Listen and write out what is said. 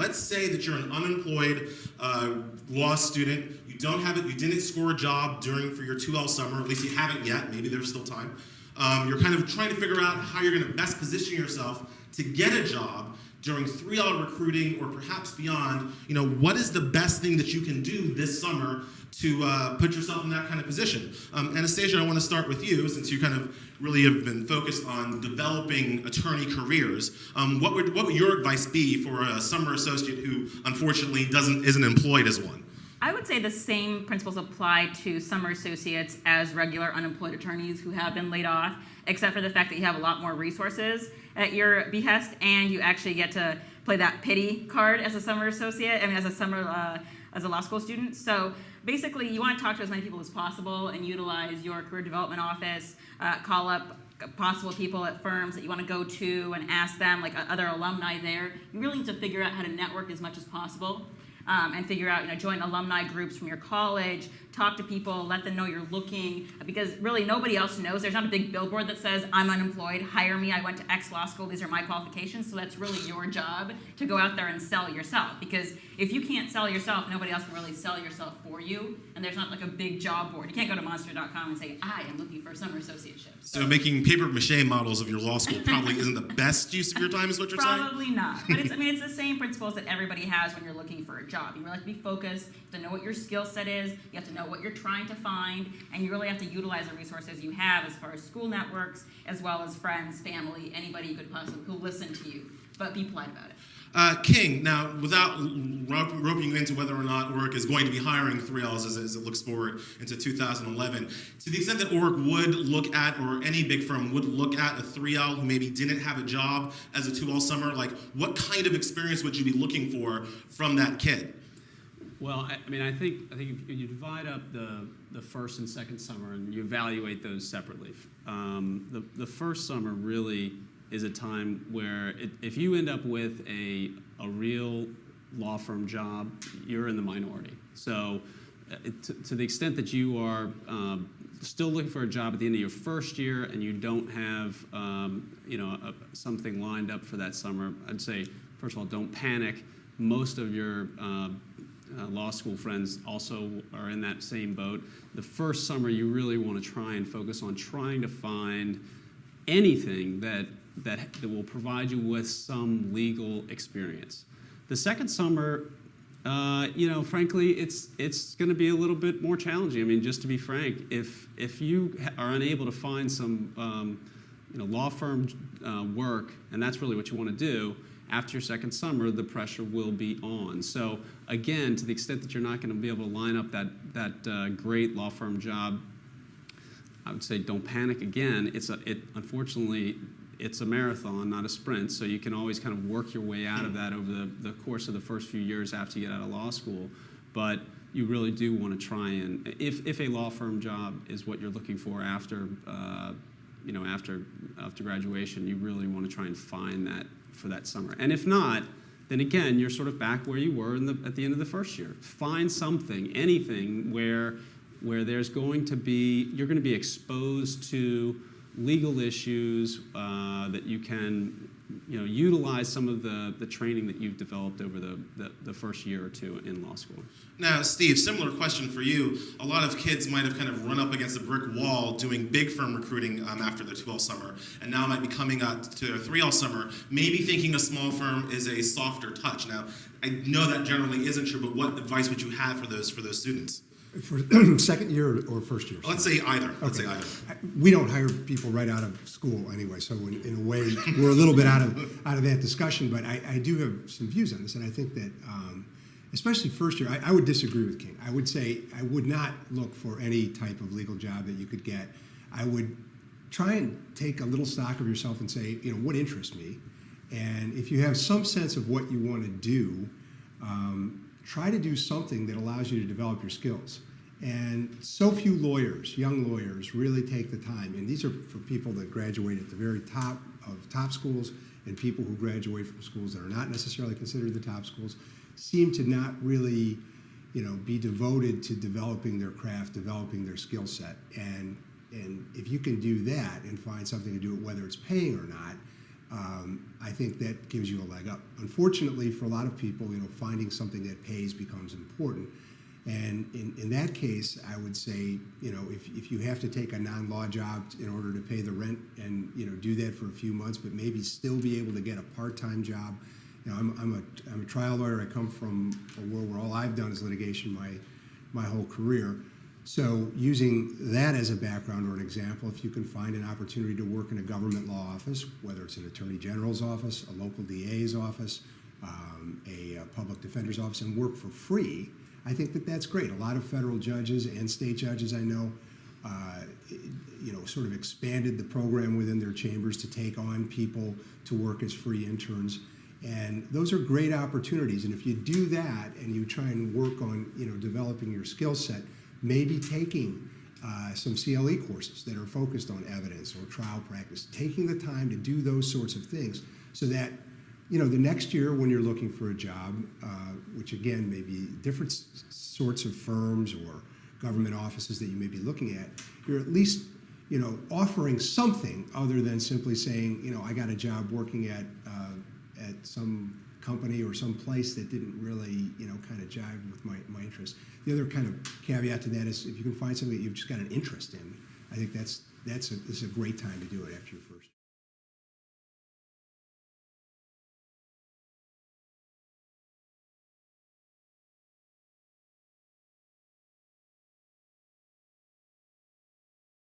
let's say that you're an unemployed law student. You don't have it. You didn't score a job for your 2L summer. At least you haven't yet. Maybe there's still time. You're kind of trying to figure out how you're going to best position yourself to get a job during 3L recruiting or perhaps beyond. What is the best thing that you can do this summer to put yourself in that kind of position? Anastasia, I want to start with you, since you kind of really have been focused on developing attorney careers. What would your advice be for a summer associate who unfortunately isn't employed as one? I would say the same principles apply to summer associates as regular unemployed attorneys who have been laid off, except for the fact that you have a lot more resources at your behest, and you actually get to play that pity card as a summer associate, as a law school student. So basically, you want to talk to as many people as possible and utilize your career development office, call up possible people at firms that you want to go to and ask them, like other alumni there. You really need to figure out how to network as much as possible. And figure out, join alumni groups from your college, talk to people, let them know you're looking, because really nobody else knows. There's not a big billboard that says, I'm unemployed, hire me, I went to X law school, these are my qualifications. So that's really your job to go out there and sell yourself, because if you can't sell yourself, nobody else can really sell yourself for you, and there's not like a big job board. You can't go to monster.com and say, I am looking for a summer associateship. So making paper mache models of your law school probably isn't the best use of your time, is what you're saying? Probably not. But it's the same principles that everybody has when you're looking for a job. You really have to be focused, you have to know what your skill set is, you have to know what you're trying to find, and you really have to utilize the resources you have as far as school networks, as well as friends, family, anybody you could possibly who'll listen to you. But be polite about it. King, now, without roping you into whether or not ORIC is going to be hiring 3Ls as it looks forward into 2011, to the extent that ORIC would look at, or any big firm would look at a 3L who maybe didn't have a job as a 2L summer, like what kind of experience would you be looking for from that kid? Well, I think if you divide up the first and second summer and you evaluate those separately, the first summer really is a time where if you end up with a real law firm job, you're in the minority. So to the extent that you are still looking for a job at the end of your first year and you don't have something lined up for that summer, I'd say, first of all, don't panic. Most of your law school friends also are in that same boat. The first summer, you really want to try and focus on trying to find anything that will provide you with some legal experience. The second summer, frankly, it's going to be a little bit more challenging. Just to be frank, if you are unable to find some law firm work, and that's really what you want to do, after your second summer, the pressure will be on. So again, to the extent that you're not going to be able to line up that great law firm job, I would say don't panic again. Unfortunately, it's a marathon, not a sprint, so you can always kind of work your way out of that over the course of the first few years after you get out of law school. But you really do want to try and, if a law firm job is what you're looking for after graduation, you really want to try and find that for that summer. And if not, then again, you're sort of back where you were at the end of the first year. Find something, anything where there's going to be, you're going to be exposed to legal issues that you can utilize some of the training that you've developed over the first year or two in law school. Now, Steve, similar question for you. A lot of kids might have kind of run up against a brick wall doing big firm recruiting after their 2L summer, and now might be coming out to their 3L summer, maybe thinking a small firm is a softer touch. Now, I know that generally isn't true, but what advice would you have for those students? For second year or first year? Let's say either. Okay. Let's say either. We don't hire people right out of school anyway, so in a way, we're a little bit out of that discussion, but I do have some views on this, and I think that, especially first year, I would disagree with King. I would say I would not look for any type of legal job that you could get. I would try and take a little stock of yourself and say, what interests me? And if you have some sense of what you want to do, try to do something that allows you to develop your skills. And so few lawyers, young lawyers, really take the time. And these are for people that graduate at the very top of top schools, and people who graduate from schools that are not necessarily considered the top schools seem to not really, be devoted to developing their craft, developing their skill set. And if you can do that and find something to do it, whether it's paying or not, I think that gives you a leg up. Unfortunately, for a lot of people, finding something that pays becomes important. And in that case, I would say, if you have to take a non-law job in order to pay the rent and, do that for a few months, but maybe still be able to get a part-time job. I'm a trial lawyer. I come from a world where all I've done is litigation my whole career. So using that as a background or an example, if you can find an opportunity to work in a government law office, whether it's an attorney general's office, a local DA's office, a public defender's office, and work for free, I think that that's great. A lot of federal judges and state judges I know, sort of expanded the program within their chambers to take on people to work as free interns. And those are great opportunities. And if you do that and you try and work on, developing your skill set, maybe taking some CLE courses that are focused on evidence or trial practice, taking the time to do those sorts of things so that, the next year when you're looking for a job, which again may be different sorts of firms or government offices that you may be looking at, you're at least, offering something other than simply saying, I got a job working at some company or some place that didn't really, kind of jive with my interests. The other kind of caveat to that is if you can find something that you've just got an interest in, I think this is a great time to do it after your first.